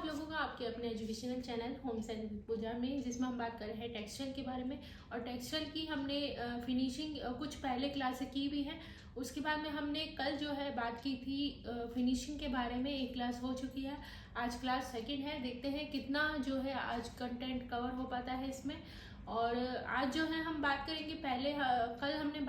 आप लोगों का आपके अपने educational channel home science with Pooja में, जिसमें हम बात कर रहे हैं टेक्सटाइल के बारे में। और टेक्सटाइल की हमने फिनिशिंग कुछ पहले क्लास की भी है। उसके बाद में हमने कल जो है बात की थी फिनिशिंग के बारे में, एक क्लास हो चुकी है। आज क्लास सेकंड है, देखते हैं कितना जो है आज कंटेंट कवर हो पाता है इसमें। और आज जो है हम बात करेंगे, पहले कल हमने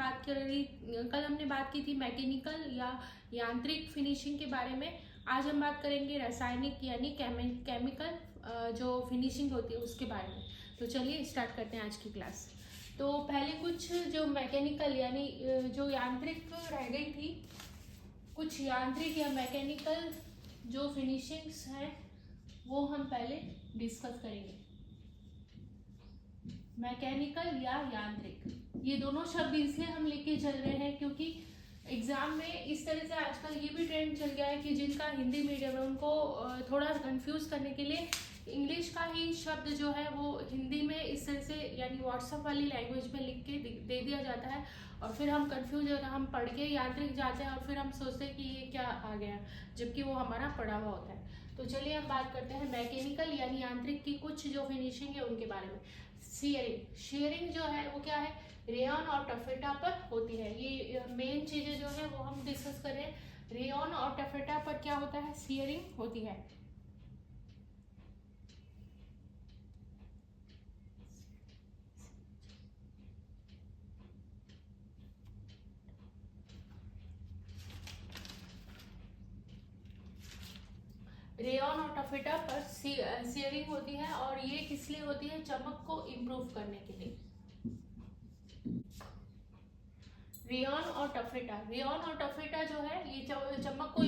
बात की थी मैकेनिकल या यांत्रिक फिनिशिंग के बारे में। आज हम बात करेंगे रासायनिक यानी केमिकल जो फिनिशिंग होती है उसके बारे में। तो चलिए स्टार्ट करते हैं आज की क्लास। तो पहले कुछ जो मैकेनिकल यानी जो यांत्रिक रह गई थी, कुछ यांत्रिक या मैकेनिकल जो फिनिशिंग्स हैं वो हम पहले डिस्कस करेंगे। मैकेनिकल या यांत्रिक, ये दोनों शब्द इसलिए हम लेके चल रहे हैं क्योंकि एग्जाम में इस तरह से आजकल ये भी ट्रेंड चल गया है कि जिनका हिंदी मीडियम है उनको थोड़ा कंफ्यूज करने के लिए इंग्लिश का ही शब्द जो है वो हिंदी में इस तरह से यानी व्हाट्सएप वाली लैंग्वेज में लिख के दे दिया जाता है। और फिर हम कंफ्यूज हो, हम पढ़ के यांत्रिक जाते हैं और फिर हम सोचते हैं कि ये क्या आ गया, जबकि वो हमारा पढ़ा हुआ होता है। तो चलिए हम बात करते हैं मैकेनिकल यानी यांत्रिक की कुछ जो फिनिशिंग है उनके बारे में। शेयरिंग जो है वो क्या है, रेयॉन और टफेटा पर होती है। ये मेन चीजें जो है वो हम डिस्कस कर रहे हैं। रेयॉन और टफेटा पर क्या होता है, शेयरिंग होती है। रेयॉन और टफेटा पर शेयरिंग होती है और ये किस लिए होती है, चमक को इम्प्रूव करने के लिए। रेयॉन और टफेटा जो है ये चमक को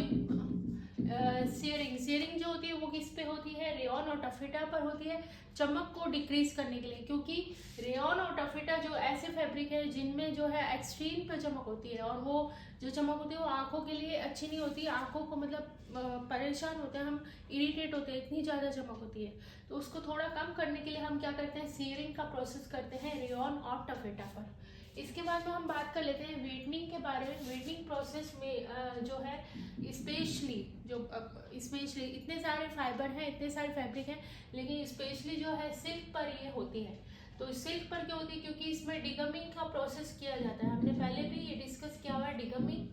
शेयरिंग जो होती है वो किस पे होती है, रेयॉन और टफेटा पर होती है, चमक को डिक्रीज करने के लिए। क्योंकि रेयॉन और टफेटा जो ऐसे फैब्रिक है जिनमें जो है एक्सट्रीम पे चमक होती है और वो जो चमक होती है वो आंखों के लिए अच्छी नहीं होती, आंखों को मतलब परेशान होते हैं हम, इरिटेट होते हैं, इतनी ज़्यादा चमक होती है। तो उसको थोड़ा कम करने के लिए हम क्या करते हैं, शेयरिंग का प्रोसेस करते हैं रेयॉन और टफेटा पर। इसके बाद में हम बात कर लेते हैं वेटनिंग के बारे में। वेटनिंग प्रोसेस में जो है स्पेशली इतने सारे फाइबर हैं, इतने सारे फैब्रिक हैं, लेकिन स्पेशली जो है सिल्क पर ये होती है। तो सिल्क पर क्यों होती है, क्योंकि इसमें डिगमिंग का प्रोसेस किया जाता है। हमने पहले भी ये डिस्कस किया हुआ है डिगमिंग।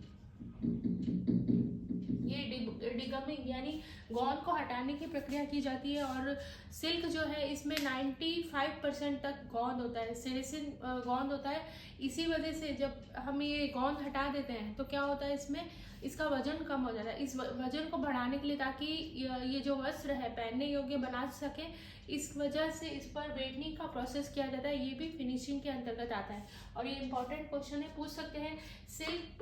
ये डिगमिंग यानी गोंद को हटाने की प्रक्रिया की जाती है। और सिल्क जो है इसमें 95% तक गोंद होता है, सेरेसिन गोंद होता है। इसी वजह से जब हम ये गोंद हटा देते हैं तो क्या होता है, इसमें इसका वजन कम हो जाता है। इस वजन को बढ़ाने के लिए, ताकि ये जो वस्त्र है पहनने योग्य बना सके, इस वजह से इस पर वेटनिंग का प्रोसेस किया जाता है। ये भी फिनिशिंग के अंतर्गत आता है और ये इंपॉर्टेंट क्वेश्चन है, पूछ सकते हैं सिल्क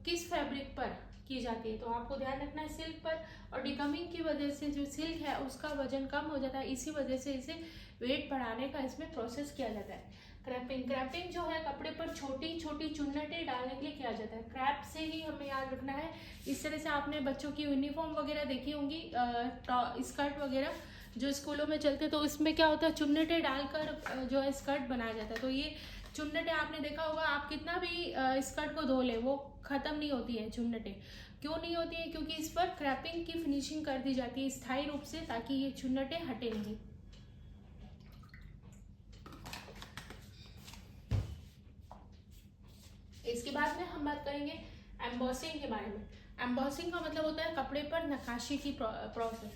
किस फैब्रिक पर की जाती है। तो आपको ध्यान रखना है सिल्क पर। और डिगमिंग की वजह से जो सिल्क है उसका वजन कम हो जाता है, इसी वजह से इसे वेट बढ़ाने का इसमें प्रोसेस किया जाता है। क्रैपिंग जो है कपड़े पर छोटी छोटी चुन्नटें डालने के लिए किया जाता है। क्रैप से ही हमें याद रखना है। इस तरह से आपने बच्चों की यूनिफॉर्म वगैरह देखी होंगी, स्कर्ट वगैरह जो स्कूलों में चलते, तो इसमें क्या होता है, चुन्नटें डालकर जो है स्कर्ट बनाया जाता है। तो ये चुन्नटें आपने देखा होगा, आप कितना भी स्कर्ट को धो ले वो खत्म नहीं होती है चुन्नटें। क्यों नहीं होती है, क्योंकि इस पर क्रैपिंग की फिनिशिंग कर दी जाती है स्थायी रूप से, ताकि ये चुन्नटें हटे नहीं। इसके बाद में हम बात करेंगे एम्बॉसिंग के बारे में। एम्बॉसिंग का मतलब होता है कपड़े पर नक्काशी की प्रोसेस।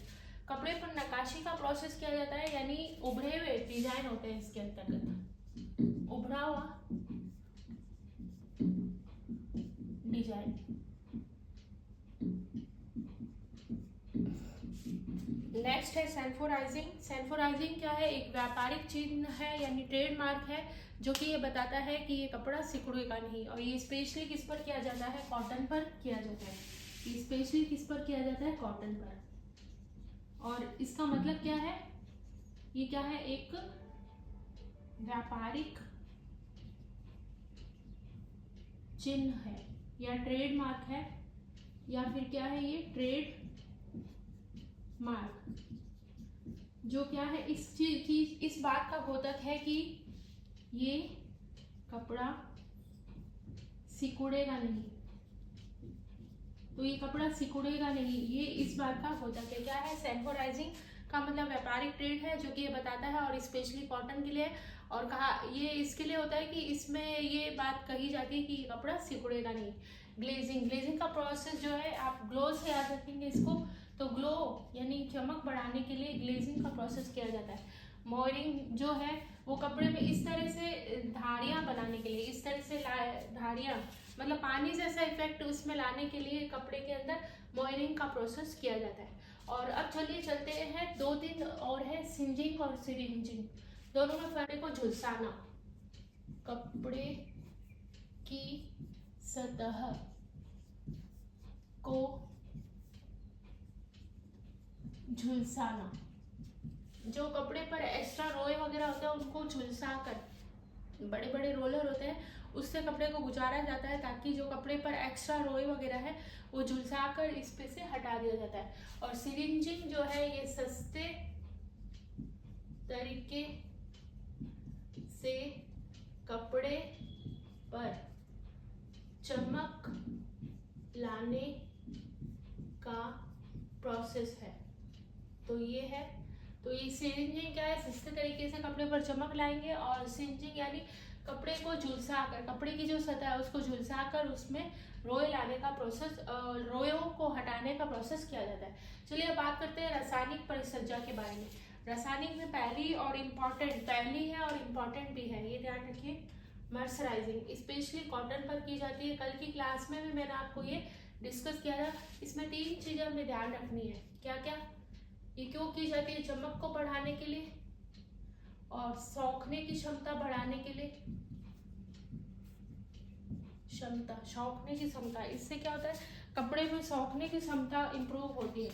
कपड़े पर नक्काशी का प्रोसेस किया जाता है, यानी उभरे हुए डिजाइन होते हैं इसके अंतर्गत, उभरा हुआ डिजाइन। नेक्स्ट है सैंफोराइजिंग। सैंफोराइजिंग क्या है, एक व्यापारिक चिन्ह है यानी ट्रेडमार्क है, जो कि ये बताता है कि ये कपड़ा सिकुड़ेगा नहीं। और ये स्पेशली किस पर किया जाता है, कॉटन पर किया जाता है। ये स्पेशली किस पर किया जाता है, कॉटन पर। और इसका मतलब क्या है, ये क्या है, एक व्यापारिक चिन्ह है या ट्रेडमार्क है, या फिर क्या है, ये ट्रेड मार्क, जो क्या है, इस चीज की, इस बात का द्योतक है कि ये कपड़ा सिकुड़ेगा नहीं। तो ये कपड़ा सिकुड़ेगा नहीं। ये इस बात का होता क्या है, सेंफोराइजिंग का मतलब व्यापारिक ट्रेड है जो कि ये बताता है, और स्पेशली कॉटन के लिए। और कहा ये इसके लिए होता है कि इसमें ये बात कही जाती है कि ये कपड़ा सिकुड़ेगा नहीं। ग्लेजिंग का प्रोसेस जो है, आप ग्लो से याद रखेंगे इसको। तो ग्लो यानी चमक बढ़ाने के लिए ग्लेजिंग का प्रोसेस किया जाता है। मोयरिंग जो है वो कपड़े में इस तरह से धारियां बनाने के लिए, इस तरह से धारियां मतलब पानी जैसा इफेक्ट उसमें लाने के लिए कपड़े के अंदर मोयरिंग का प्रोसेस किया जाता है। और अब चलिए चलते हैं 2-3 और है, सिंजिंग और सिरिंजिंग। दोनों में फर्क को झुलसाना, कपड़े की सतह को झुलसाना। जो कपड़े पर एक्स्ट्रा रोए वगैरह होता है उनको झुलसा कर, बड़े बड़े रोलर होते हैं उससे कपड़े को गुजारा जाता है ताकि जो कपड़े पर एक्स्ट्रा रोए वगैरह है वो झुलसा कर इस पे से हटा दिया जाता है। और सिरिंजिंग जो है ये सस्ते तरीके से कपड़े पर चमक लाने का प्रोसेस है। तो ये है, तो ये सिरिंजिंग क्या है, सस्ते तरीके से कपड़े पर चमक लाएंगे। और सिंजिंग यानी कपड़े को झुलसा कर, कपड़े की जो सतह है उसको झुलसा कर उसमें रोए लाने का प्रोसेस, रोयों को हटाने का प्रोसेस किया जाता है। चलिए अब बात करते हैं रासायनिक परिसज्जा के बारे में। रासायनिक में पहली और इम्पॉर्टेंट, पहली है और इम्पॉर्टेंट भी है, ये ध्यान रखिए। मर्सराइजिंग स्पेशली कॉटन पर की जाती है। कल की क्लास में भी मैंने आपको ये डिस्कस किया था। इसमें 3 चीजें हमें ध्यान रखनी है। क्या क्या? ये क्यों की जाती है? चमक को बढ़ाने के लिए और सौखने की क्षमता बढ़ाने के लिए। क्षमता, सौखने की क्षमता, इससे क्या होता है, कपड़े में सौखने की क्षमता इंप्रूव होती है।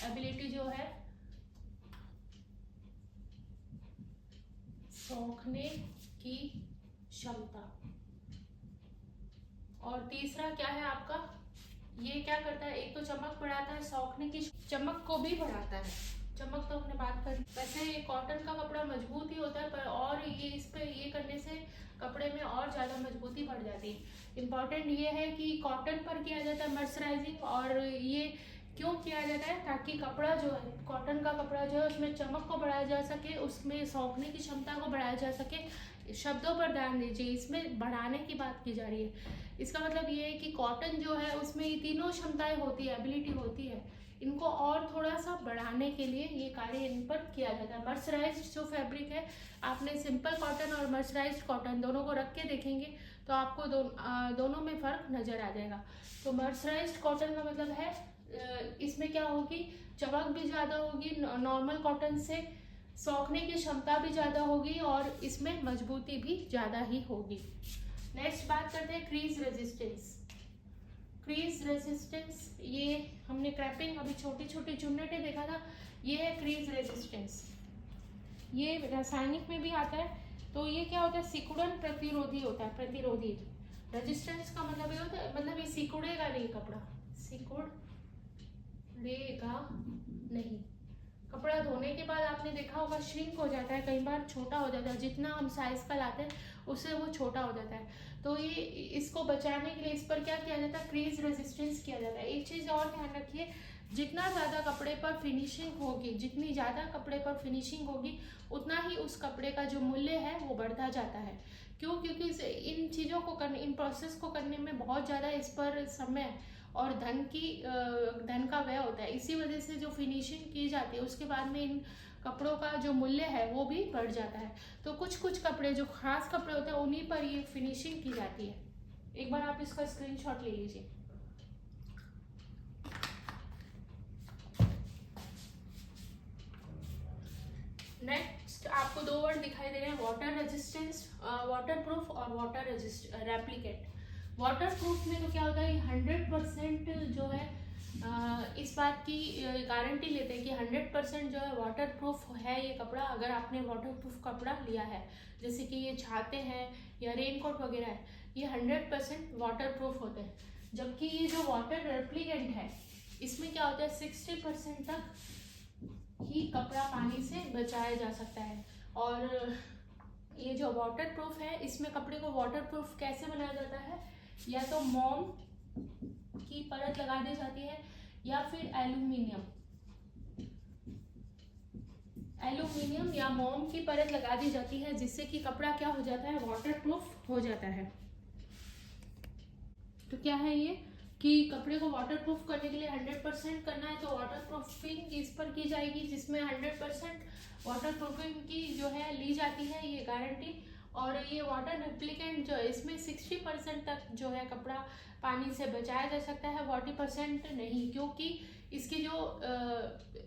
एबिलिटी जो है सौखने की क्षमता। और तीसरा क्या है आपका, ये क्या करता है, एक तो चमक बढ़ाता है, सौखने की चमक को भी बढ़ाता है। चमक तो हमने बात कर, वैसे ये कॉटन का कपड़ा मजबूत ही होता है पर और ये इस पे ये करने से कपड़े में और ज़्यादा मजबूती बढ़ जाती है। इम्पॉर्टेंट ये है कि कॉटन पर किया जाता है मर्सराइजिंग, और ये क्यों किया जाता है, ताकि कपड़ा जो है, कॉटन का कपड़ा जो है उसमें चमक को बढ़ाया जा सके, उसमें सौखने की क्षमता को बढ़ाया जा सके। शब्दों पर ध्यान दीजिए, इसमें बढ़ाने की बात की जा रही है। इसका मतलब ये है कि कॉटन जो है उसमें ये तीनों क्षमताएं होती है, एबिलिटी होती है, इनको और थोड़ा सा बढ़ाने के लिए ये कार्य इन पर किया जाता है। मर्सराइज्ड जो फैब्रिक है, आपने सिंपल कॉटन और मर्सराइज्ड कॉटन दोनों को रख के देखेंगे तो आपको दोनों में फ़र्क नज़र आ जाएगा। तो मर्सराइज्ड कॉटन का मतलब है इसमें क्या होगी, चमक भी ज़्यादा होगी नॉर्मल कॉटन से, सौखने की क्षमता भी ज़्यादा होगी और इसमें मजबूती भी ज़्यादा ही होगी। नेक्स्ट बात करते हैं क्रीज रेजिस्टेंस। क्रीज रेजिस्टेंस, ये हमने क्रैपिंग अभी छोटी छोटी चुन्नटें देखा था, ये है क्रीज रेजिस्टेंस। ये रासायनिक में भी आता है। तो ये क्या होता है, सिकुड़न प्रतिरोधी होता है, प्रतिरोधी। रेजिस्टेंस का मतलब ये होता है, मतलब ये सिकुड़ेगा नहीं, कपड़ा सिकुड़ेगा नहीं। कपड़ा धोने के बाद आपने देखा होगा श्रिंक हो जाता है, कई बार छोटा हो जाता है, जितना हम साइज का लाते हैं उससे वो छोटा हो जाता है। तो ये इसको बचाने के लिए इस पर क्या किया जाता है, क्रीज रेजिस्टेंस किया जाता है। एक चीज़ और ध्यान रखिए, जितना ज़्यादा कपड़े पर फिनिशिंग होगी, जितनी ज़्यादा कपड़े पर फिनिशिंग होगी उतना ही उस कपड़े का जो मूल्य है वो बढ़ता जाता है। क्यों? क्योंकि इन चीज़ों को करने, इन प्रोसेस को करने में बहुत ज़्यादा इस पर समय और धन का व्यय होता है। इसी वजह से जो फिनिशिंग की जाती है उसके बाद में इन कपड़ों का जो मूल्य है वो भी बढ़ जाता है। तो कुछ कुछ कपड़े जो खास कपड़े होते हैं उन्हीं पर ये फिनिशिंग की जाती है। एक बार आप इसका स्क्रीनशॉट ले लीजिए। नेक्स्ट आपको 2 वर्ड दिखाई दे रहे हैं, वाटर रेजिस्टेंस, वाटर प्रूफ और वाटर रेप्लिकेट। वाटर प्रूफ में तो क्या होता है, 100% जो है इस बात की गारंटी लेते हैं कि 100% जो है वाटर प्रूफ है ये कपड़ा। अगर आपने वाटर प्रूफ कपड़ा लिया है, जैसे कि ये छाते हैं या रेनकोट वगैरह है, ये 100% वाटर प्रूफ होते हैं। जबकि ये जो वाटर रेप्लिकेंट है इसमें क्या होता है, 60% तक ही कपड़ा पानी से बचाया जा सकता है। और ये जो वाटर प्रूफ है इसमें कपड़े को वाटर प्रूफ कैसे बनाया जाता है, या तो मोम की की परत लगा दी जाती है या फिर एल्यूमिनियम या मोम की परत लगा दी जाती है, जिससे कि कपड़ा क्या हो जाता है, वाटरप्रूफ हो जाता है। तो क्या है ये कि कपड़े को वाटरप्रूफ करने के लिए 100% करना है, तो वाटरप्रूफिंग इस पर की जाएगी, जिसमें 100% वाटरप्रूफिंग की जो है ली जाती है ये गारंटी। और ये वाटर रिप्लिकेंट जो है इसमें 60% तक जो है कपड़ा पानी से बचाया जा सकता है, 40% नहीं, क्योंकि इसकी जो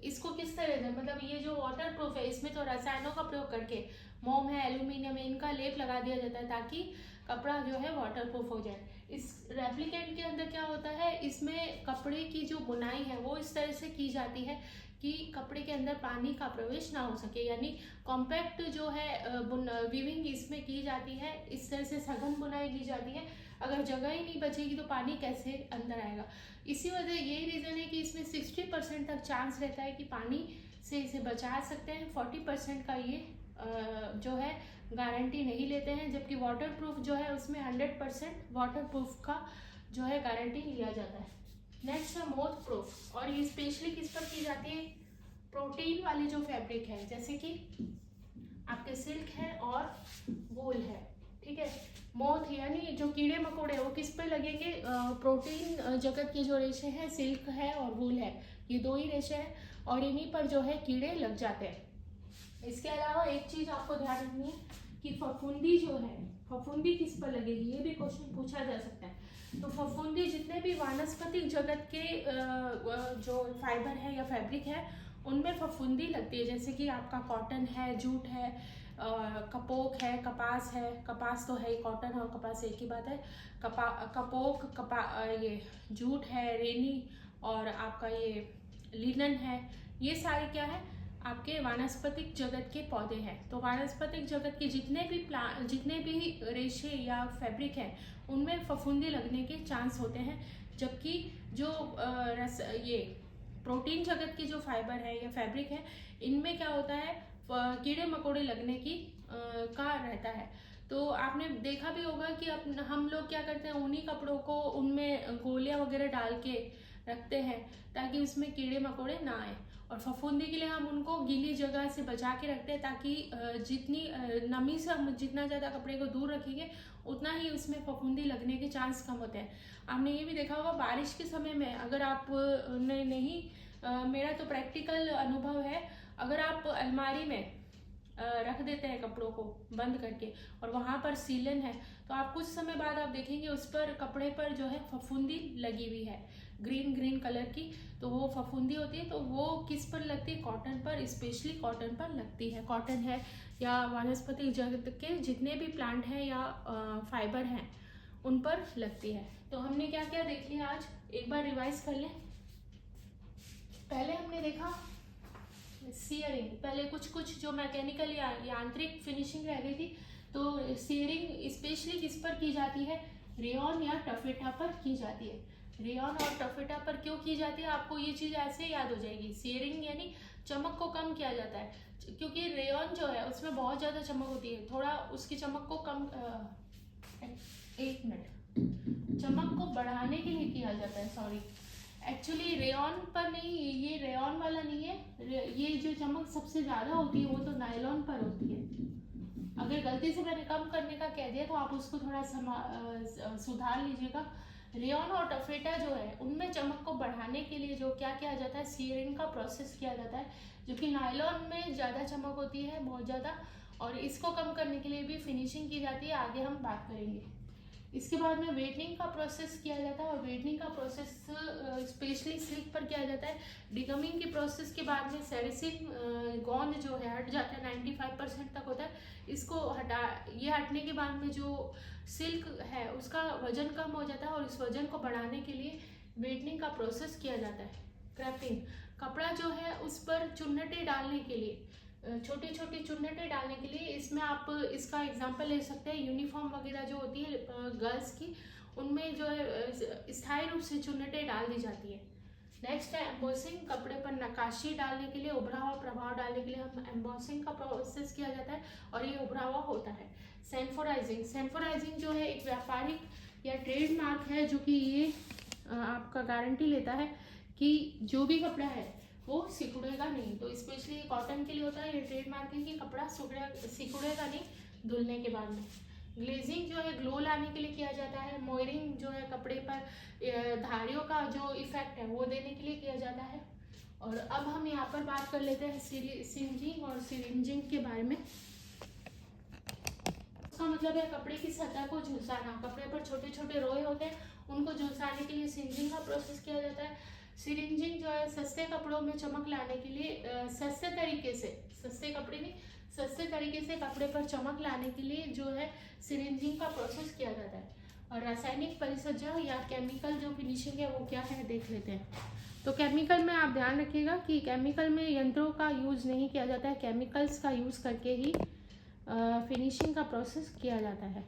इसको किस तरह से, मतलब ये जो वाटर प्रूफ है इसमें तो रसायनों का प्रयोग करके, मोम है, एल्यूमिनियम है, इनका लेप लगा दिया जाता है ताकि कपड़ा जो है वाटर प्रूफ हो जाए। इस रेप्लिकेंट के अंदर क्या होता है, इसमें कपड़े की जो बुनाई है वो इस तरह से की जाती है कि कपड़े के अंदर पानी का प्रवेश ना हो सके, यानी कॉम्पैक्ट जो है वीविंग इसमें की जाती है, इस तरह से सघन बुनाई की जाती है। अगर जगह ही नहीं बचेगी तो पानी कैसे अंदर आएगा। इसी वजह यही रीज़न है कि इसमें 60% तक चांस रहता है कि पानी से इसे बचा सकते हैं, 40% का ये जो है गारंटी नहीं लेते हैं, जबकि वाटरप्रूफ जो है उसमें 100% वाटरप्रूफ का जो है गारंटी लिया जाता है। नेक्स्ट है मोथ प्रूफ, और ये स्पेशली किस पर की जाती है, प्रोटीन वाली जो फैब्रिक है, जैसे कि आपके सिल्क है और वूल है, ठीक है। मोथ यानी जो कीड़े मकोड़े वो किस पे लगेंगे, प्रोटीन जगत के जो रेशे हैं, सिल्क है और वूल है, ये दो ही रेशे हैं, और इन्हीं पर जो है कीड़े लग जाते हैं। इसके अलावा एक चीज आपको ध्यान रखनी है कि फफूंदी जो है, फफूंदी किस पर लगेगी, ये भी क्वेश्चन पूछा जा सकता है। तो फफूंदी जितने भी वानस्पतिक जगत के जो फाइबर है या फैब्रिक है उनमें फफूंदी लगती है, जैसे कि आपका कॉटन है, जूट है, कपोक है, कपास है, कपास तो है ही, कॉटन और कपास एक ही बात है, कपोक ये जूट है, रेनी और आपका ये लिनन है, ये सारे क्या है आपके वानस्पतिक जगत के पौधे हैं। तो वानस्पतिक जगत के जितने भी रेशे या फैब्रिक हैं उनमें फफूंदी लगने के चांस होते हैं, जबकि जो ये प्रोटीन जगत के जो फाइबर है या फैब्रिक है इनमें क्या होता है, कीड़े मकोड़े लगने की का रहता है। तो आपने देखा भी होगा कि हम लोग क्या करते हैं, ऊनी कपड़ों को उनमें गोलियां वगैरह डाल के रखते हैं ताकि उसमें कीड़े मकोड़े ना आए, और फफूंदी के लिए हम उनको गीली जगह से बचा के रखते हैं ताकि जितनी नमी से हम जितना ज़्यादा कपड़े को दूर रखेंगे उतना ही उसमें फफूंदी लगने के चांस कम होते हैं। आपने ये भी देखा होगा बारिश के समय में, अगर आप मेरा तो प्रैक्टिकल अनुभव है, अगर आप अलमारी में रख देते हैं कपड़ों को बंद करके और वहाँ पर सीलन है, तो आप कुछ समय बाद आप देखेंगे उस पर कपड़े पर जो है फफूंदी लगी हुई है, ग्रीन कलर की, तो वो फफूंदी होती है। तो वो किस पर लगती है, कॉटन पर, स्पेशली कॉटन पर लगती है। कॉटन है या वनस्पति जगत के जितने भी प्लांट हैं या फाइबर हैं उन पर लगती है। तो हमने क्या क्या देख लिया आज, एक बार रिवाइज कर लें। पहले हमने देखा सीयरिंग, पहले कुछ जो मैकेनिकल या यांत्रिक फिनिशिंग रह गई थी, तो सीयरिंग स्पेशली किस पर की जाती है, रेयॉन या टफेटा पर की जाती है। रेयॉन और टफेटा पर क्यों की जाती है, आपको ये चीज़ ऐसे याद हो जाएगी। सीयरिंग यानी चमक को कम किया जाता है, क्योंकि रेयॉन जो है उसमें बहुत ज़्यादा चमक होती है, थोड़ा उसकी चमक को कम एक मिनट, चमक को बढ़ाने के लिए किया जाता है, सॉरी, एक्चुअली रेयॉन पर नहीं, ये रेयॉन वाला नहीं है, ये जो चमक सबसे ज़्यादा होती है वो तो नायलॉन पर होती है। अगर गलती से मैंने कम करने का कह दिया तो आप उसको थोड़ा सुधार लीजिएगा। रेयॉन और टफेटा जो है उनमें चमक को बढ़ाने के लिए जो क्या किया जाता है, सीयरिंग का प्रोसेस किया जाता है, जो कि नायलॉन में ज़्यादा चमक होती है, बहुत ज़्यादा, और इसको कम करने के लिए भी फिनिशिंग की जाती है, आगे हम बात करेंगे। इसके बाद में वेटनिंग का प्रोसेस किया जाता है, और वेटनिंग का प्रोसेस स्पेशली सिल्क पर किया जाता है। डिगमिंग के प्रोसेस के बाद में सेरेसिन गोंद जो है हट जाता है, 95% तक होता है। इसको हटने के बाद में जो सिल्क है उसका वजन कम हो जाता है, और इस वजन को बढ़ाने के लिए वेटनिंग का प्रोसेस किया जाता है। क्रैफ्टिंग, कपड़ा जो है उस पर चुन्नटें डालने के लिए, छोटी छोटी चुन्नटें डालने के लिए, इसमें आप इसका एग्जांपल ले सकते हैं, यूनिफॉर्म वगैरह जो होती है गर्ल्स की, उनमें जो है स्थायी रूप से चुन्नटें डाल दी जाती है। नेक्स्ट है एम्बोसिंग, कपड़े पर नक्काशी डालने के लिए, उभरा हुआ प्रभाव डालने के लिए हम एम्बोसिंग का प्रोसेस किया जाता है, और ये उभरा हुआ होता है। सैनफोराइजिंग, सैनफोराइजिंग जो है एक व्यापारिक या ट्रेडमार्क है, जो कि ये आपका गारंटी लेता है कि जो भी कपड़ा है वो सिकुड़ेगा नहीं। तो स्पेशली कॉटन के लिए होता है ये ट्रेडमार्क है कि कपड़ा सिकुड़ेगा नहीं धुलने के बाद में। ग्लेजिंग जो है ग्लो लाने के लिए किया जाता है। मोयरिंग जो है कपड़े पर धारियों का जो इफेक्ट है वो देने के लिए किया जाता है। और अब हम यहाँ पर बात कर लेते हैं सिंजिंग और सिरिंजिंग के बारे में। उसका मतलब है कपड़े की सतह को झुलसाना। कपड़े पर छोटे छोटे रोए होते हैं, उनको झुलसाने के लिए सिंजिंग का प्रोसेस किया जाता है। सिरिंजिंग जो है सस्ते कपड़ों में चमक लाने के लिए सस्ते तरीके से, सस्ते कपड़े नहीं, सस्ते तरीके से कपड़े पर चमक लाने के लिए जो है सिरिंजिंग का प्रोसेस किया जाता है। और रासायनिक परिसज्जा या केमिकल जो फिनिशिंग है वो क्या है देख लेते हैं। तो केमिकल में आप ध्यान रखिएगा कि केमिकल में यंत्रों का यूज़ नहीं किया जाता है, केमिकल्स का यूज़ करके ही फिनिशिंग का प्रोसेस किया जाता है।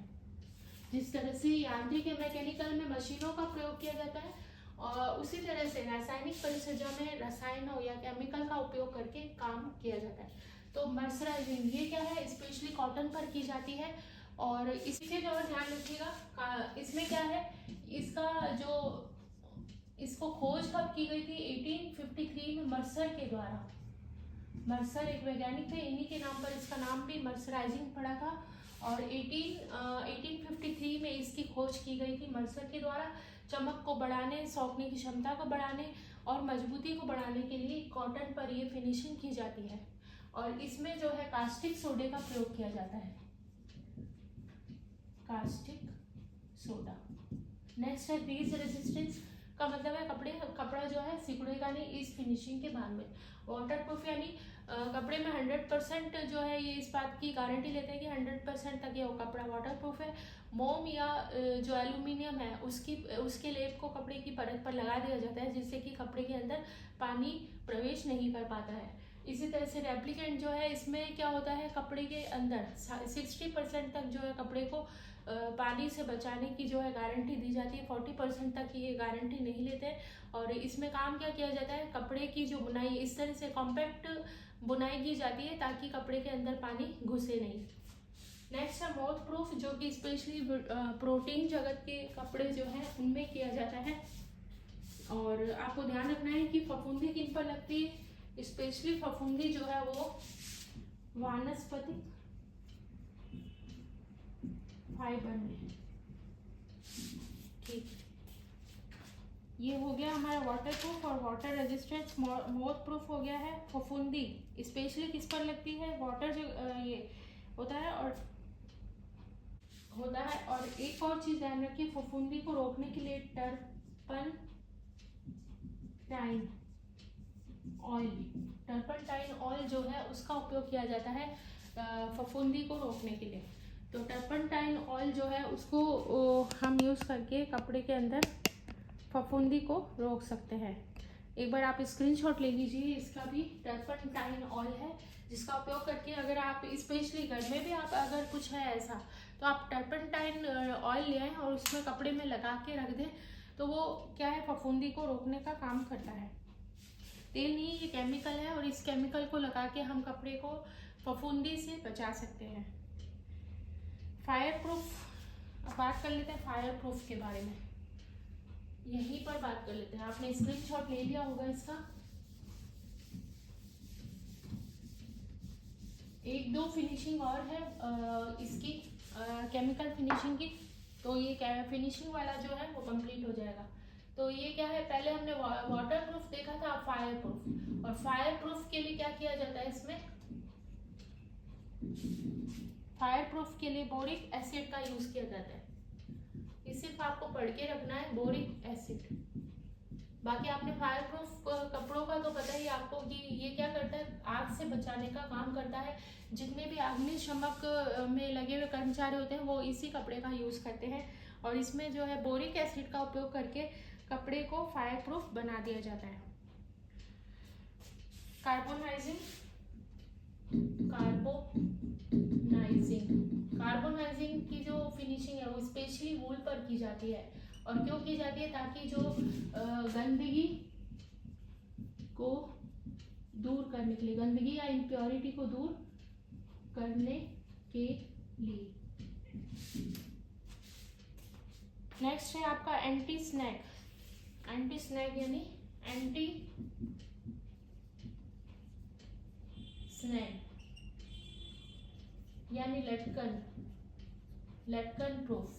जिस तरह से यांत्रिक या मैकेनिकल में मशीनों का प्रयोग किया जाता है, और उसी तरह से रासायनिक परिसज्जा में रसायनों या केमिकल का उपयोग करके काम किया जाता है। तो मर्सराइजिंग ये क्या है, स्पेशली कॉटन पर की जाती है। और इसके जो ध्यान रखिएगा इसमें क्या है, इसको खोज कब की गई थी, 1853 में मर्सर के द्वारा। मर्सर एक वैज्ञानिक थे, इन्हीं के नाम पर इसका नाम भी मर्सराइजिंग पड़ा था। और 1853 में इसकी खोज की गई थी मर्सर के द्वारा। चमक को बढ़ाने, सौखने की क्षमता को बढ़ाने और मजबूती को बढ़ाने के लिए कॉटन पर ये फिनिशिंग की जाती है। और इसमें जो है कास्टिक सोडे का प्रयोग किया जाता है, कास्टिक सोडा। नेक्स्ट है ग्रीस रेजिस्टेंस का मतलब है कपड़ा जो है सिकुड़ेगा नहीं इस फिनिशिंग के बाद में। वाटर प्रूफ यानी कपड़े में 100% जो है ये इस बात की गारंटी लेते हैं कि 100% तक ये कपड़ा वाटर प्रूफ है। मोम या जो एल्यूमिनियम है उसके लेप को कपड़े की परत पर लगा दिया जाता है, जिससे कि कपड़े के अंदर पानी प्रवेश नहीं कर पाता है। इसी तरह से रेप्लिकेंट जो है, इसमें क्या होता है, कपड़े के अंदर 60% तक जो है कपड़े को पानी से बचाने की जो है गारंटी दी जाती है। 40% तक ये गारंटी नहीं लेते। और इसमें काम क्या किया जाता है, कपड़े की जो बुनाई इस तरह से कॉम्पैक्ट बुनाई की जाती है ताकि कपड़े के अंदर पानी घुसे नहीं। नेक्स्ट है मोथ प्रूफ, जो कि स्पेशली प्रोटीन जगत के कपड़े जो है उनमें किया जाता है। और आपको ध्यान रखना है कि फफूंदी किन पर लगती है, स्पेशली फफूंदी जो है वो वानस्पतिक फाइबर में। ठीक, ये हो गया हमारा वाटर प्रूफ और वाटर रेजिस्टेंस। मोथ प्रूफ हो गया है। फफूंदी स्पेशली किस पर लगती है, वाटर जो ये होता है और एक और चीज ध्यान रखिए, फफूंदी को रोकने के लिए टर्पनटाइन ऑयल जो है उसका उपयोग किया जाता है फफूंदी को रोकने के लिए। तो टर्पनटाइन ऑयल जो है उसको हम यूज़ करके कपड़े के अंदर फफूंदी को रोक सकते हैं। एक बार आप स्क्रीनशॉट ले लीजिए, इसका भी टर्पनटाइन ऑयल है जिसका उपयोग करके अगर आप स्पेशली घर में भी आप अगर कुछ है ऐसा तो आप टर्पनटाइन ऑयल ले आएँ और उसमें कपड़े में लगा के रख दें, तो वो क्या है फफूंदी को रोकने का काम करता है। तेल नहीं, ये केमिकल है और इस केमिकल को लगा के हम कपड़े को फफूंदी से बचा सकते हैं। फायर प्रूफ बात कर लेते हैं, फायर प्रूफ के बारे में यहीं पर बात कर लेते हैं। आपने स्क्रीनशॉट ले लिया होगा इसका। एक दो फिनिशिंग और है इसकी केमिकल फिनिशिंग की, तो ये फिनिशिंग वाला जो है वो कंप्लीट हो जाएगा। तो ये क्या है, पहले हमने वाटर प्रूफ देखा था, अब फायर प्रूफ। और फायर प्रूफ के लिए क्या किया जाता है, इसमें फायर प्रूफ के लिए बोरिक एसिड का यूज किया जाता है। ये सिर्फ आपको पढ़ के रखना है, बोरिक एसिड। बाकी आपने फायर प्रूफ कपड़ों का तो पता ही आपको कि ये क्या करता है, आग से बचाने का काम करता है। जितने भी अग्निशमक में लगे हुए कर्मचारी होते हैं वो इसी कपड़े का यूज करते हैं। और इसमें जो है बोरिक एसिड का उपयोग करके कपड़े को फायर प्रूफ बना दिया जाता है। कार्बोनाइजिंग की जो फिनिशिंग है वो स्पेशली वूल पर की जाती है। और क्यों की जाती है, ताकि जो गंदगी को दूर करने के लिए, गंदगी या इम्प्योरिटी को दूर करने के लिए। नेक्स्ट है आपका एंटी स्नैग। एंटी स्नैग यानी एंटी स्नैग यानी लटकन, लटकन प्रूफ।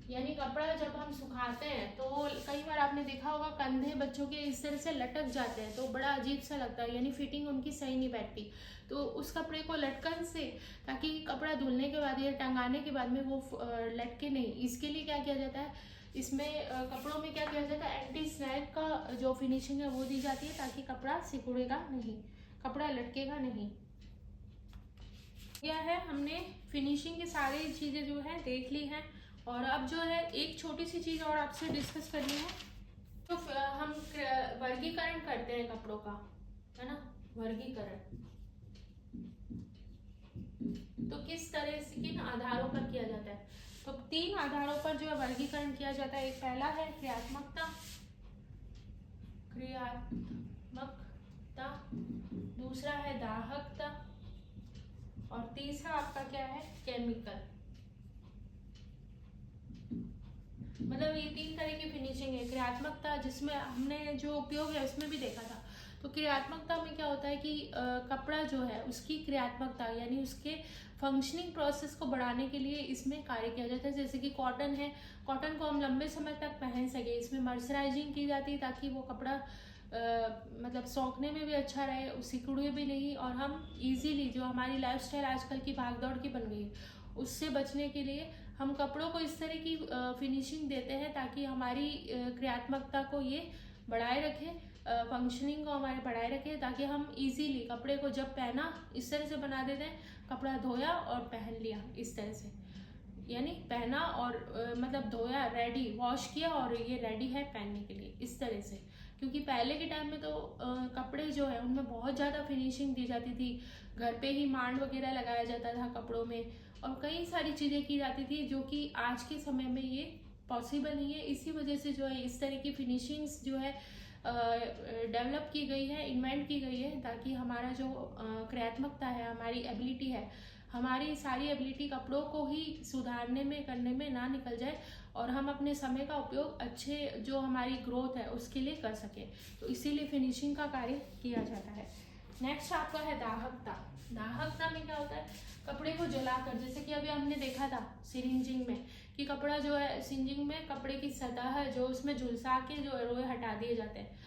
यानी कपड़ा जब हम सुखाते हैं तो कई बार आपने देखा होगा कंधे बच्चों के इस तरह से लटक जाते हैं तो बड़ा अजीब सा लगता है, यानी फिटिंग उनकी सही नहीं बैठती। तो उस कपड़े को लटकन से, ताकि कपड़ा धुलने के बाद या टंगाने के बाद में वो लटके नहीं, इसके लिए क्या किया जाता है, इसमें कपड़ों में क्या किया जाता है, एंटी स्नैग का जो फिनिशिंग है वो दी जाती है, ताकि कपड़ा सिकुड़ेगा नहीं, कपड़ा लटकेगा नहीं। यह है, हमने फिनिशिंग की सारी चीज़ें जो है देख ली हैं। और अब जो है एक छोटी सी चीज़ और आपसे डिस्कस करनी है। तो हम वर्गीकरण करते हैं कपड़ों का, है ना, वर्गीकरण तो किस तरह से, किन आधारों पर किया जाता है। तो 3 आधारों पर जो है वर्गीकरण किया जाता है। एक पहला है क्रियात्मकता, क्रियात्मकता, दूसरा है दाहकता और तीसरा आपका क्या है, केमिकल। मतलब ये 3 तरह की फिनिशिंग है। क्रियात्मकता जिसमें हमने जो उपयोग है उसमें भी देखा था। तो क्रियात्मकता में क्या होता है कि कपड़ा जो है उसकी क्रियात्मकता यानी उसके फंक्शनिंग प्रोसेस को बढ़ाने के लिए इसमें कार्य किया जाता है। जैसे कि कॉटन है, कॉटन को हम लंबे समय तक पहन सके, इसमें मर्सराइजिंग की जाती है ताकि वो कपड़ा मतलब सोखने में भी अच्छा रहे, सिकुड़े भी नहीं, और हम इजीली, जो हमारी लाइफस्टाइल आजकल की भागदौड़ की बन गई उससे बचने के लिए हम कपड़ों को इस तरह की फिनिशिंग देते हैं ताकि हमारी क्रियात्मकता को ये बढ़ाए रखे, फंक्शनिंग को हमारे बढ़ाए रखे, ताकि हम इजीली कपड़े को जब पहना इस तरह से बना देते हैं, कपड़ा धोया और पहन लिया इस तरह से, यानी पहना और मतलब धोया, रेडी, वॉश किया और ये रेडी है पहनने के लिए, इस तरह से। क्योंकि पहले के टाइम में तो कपड़े जो है उनमें बहुत ज़्यादा फिनिशिंग दी जाती थी, घर पे ही मांड वगैरह लगाया जाता था कपड़ों में, और कई सारी चीज़ें की जाती थी जो कि आज के समय में ये पॉसिबल नहीं है। इसी वजह से जो है इस तरह की फिनिशिंग्स जो है डेवलप की गई है, इन्वेंट की गई है, ताकि हमारा जो क्रियात्मकता है, हमारी एबिलिटी है, हमारी सारी एबिलिटी कपड़ों को ही सुधारने में, करने में ना निकल जाए, और हम अपने समय का उपयोग अच्छे, जो हमारी ग्रोथ है उसके लिए कर सके। तो इसीलिए फिनिशिंग का कार्य किया जाता है। नेक्स्ट आपका है दाहकता। दाहकता में क्या होता है, कपड़े को जलाकर, जैसे कि अभी हमने देखा था सिरिंजिंग में कि कपड़ा जो है, सिरिंजिंग में कपड़े की सतह है जो उसमें झुलसा के जो रोए हटा दिए जाते हैं,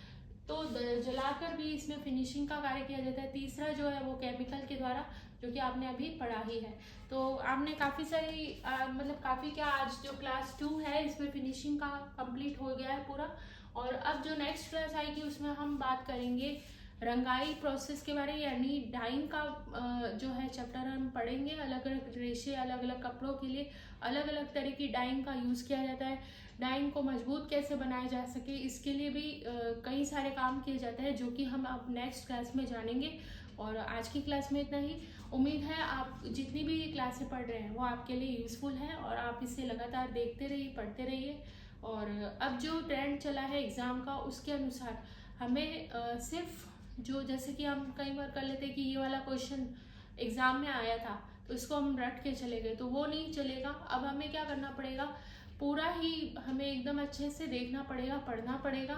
तो जलाकर भी इसमें फिनिशिंग का कार्य किया जाता है। तीसरा जो है वो केमिकल के द्वारा, जो कि आपने अभी पढ़ा ही है। तो आपने काफ़ी सारी मतलब काफ़ी क्या, आज जो क्लास 2 है इसमें फिनिशिंग का कंप्लीट हो गया है पूरा। और अब जो नेक्स्ट क्लास आएगी उसमें हम बात करेंगे रंगाई प्रोसेस के बारे में, यानी डाइंग का जो है चैप्टर हम पढ़ेंगे। अलग अलग रेशे, अलग अलग कपड़ों के लिए अलग अलग तरह की डाइंग का यूज़ किया जाता है। डाइंग को मजबूत कैसे बनाया जा सके, इसके लिए भी कई सारे काम किए जाते हैं, जो कि हम अब नेक्स्ट क्लास में जानेंगे। और आज की क्लास में इतना ही। उम्मीद है आप जितनी भी क्लासें पढ़ रहे हैं वो आपके लिए यूज़फुल है, और आप इसे लगातार देखते रहिए, पढ़ते रहिए। और अब जो ट्रेंड चला है एग्ज़ाम का, उसके अनुसार हमें सिर्फ जो, जैसे कि हम कई बार कर लेते कि ये वाला क्वेश्चन एग्ज़ाम में आया था तो इसको हम रट के चले गए, तो वो नहीं चलेगा। अब हमें क्या करना पड़ेगा, पूरा ही हमें एकदम अच्छे से देखना पड़ेगा, पढ़ना पड़ेगा,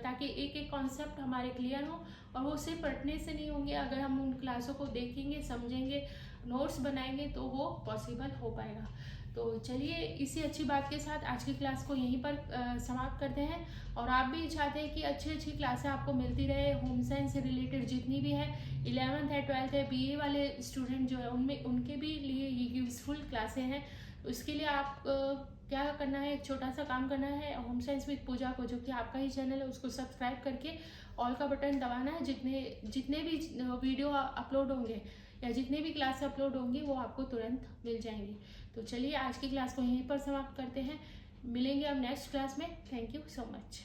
ताकि एक एक कॉन्सेप्ट हमारे क्लियर हो। और वो सिर्फ पढ़ने से नहीं होंगे, अगर हम उन क्लासों को देखेंगे, समझेंगे, नोट्स बनाएंगे तो वो पॉसिबल हो पाएगा। तो चलिए, इसी अच्छी बात के साथ आज की क्लास को यहीं पर समाप्त करते हैं। और आप भी चाहते हैं कि अच्छी अच्छी क्लासें आपको मिलती रहे, होम साइंस से रिलेटेड जितनी भी है, 11th है, 12th है, BA वाले स्टूडेंट जो है उनमें, उनके भी लिए ये यूज़फुल क्लासें हैं। तो इसके लिए आप क्या करना है, एक छोटा सा काम करना है, होम साइंस विद पूजा को, जो कि आपका ही चैनल है, उसको सब्सक्राइब करके ऑल का बटन दबाना है। जितने भी वीडियो अपलोड होंगे या जितने भी क्लास अपलोड होंगी वो आपको तुरंत मिल जाएंगी। तो चलिए, आज की क्लास को यहीं पर समाप्त करते हैं। मिलेंगे अब नेक्स्ट क्लास में। Thank you so much.